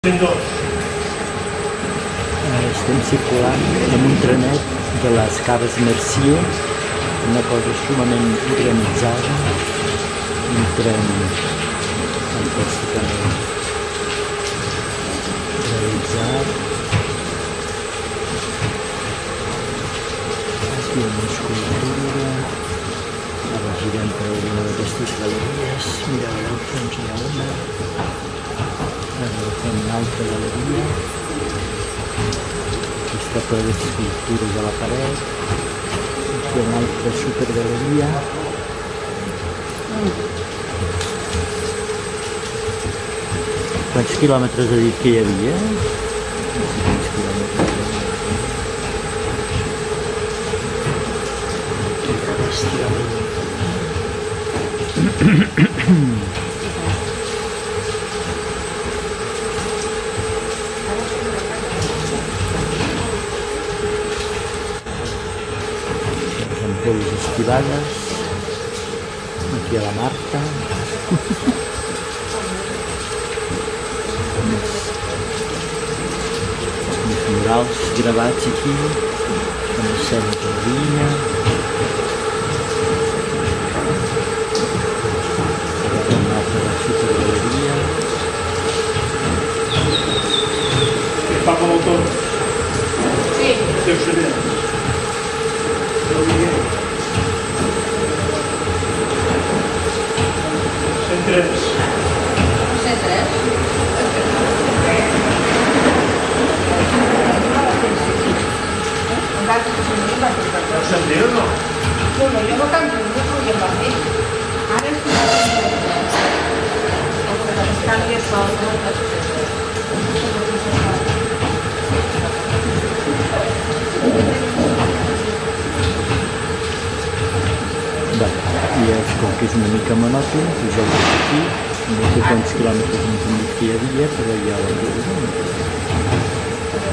Estem circulant amb un trenet de les Caves Mercier, una cosa sumament organitzada, un tren fantàsticament realitzat. Aquí una escultura, ara girem per alguna d'aquestes galeries. Mireu, allà al fons hi ha una, ara fem una altra galeria. Està ple d'escultures a la paret. Aquí una altra supergaleria. Quants quilòmetres ha dit que hi havia? No sé quants quilòmetres. Quina bèstia. Ampolles esquivades, aquí a la Marta. Uns murals gravats aquí, amb escenes de vinya. Una altra supergaleria. Fa com autor? Sí. Deu saber. Centres. Centres? No sentir o no? Bueno, jo no canto, no podria parlar. Ara és una cosa que canvia sol, I com que és una mica monòton, poseu aquí, no sé quants quilòmetres no tinc que hi havia, però ja ho he vist.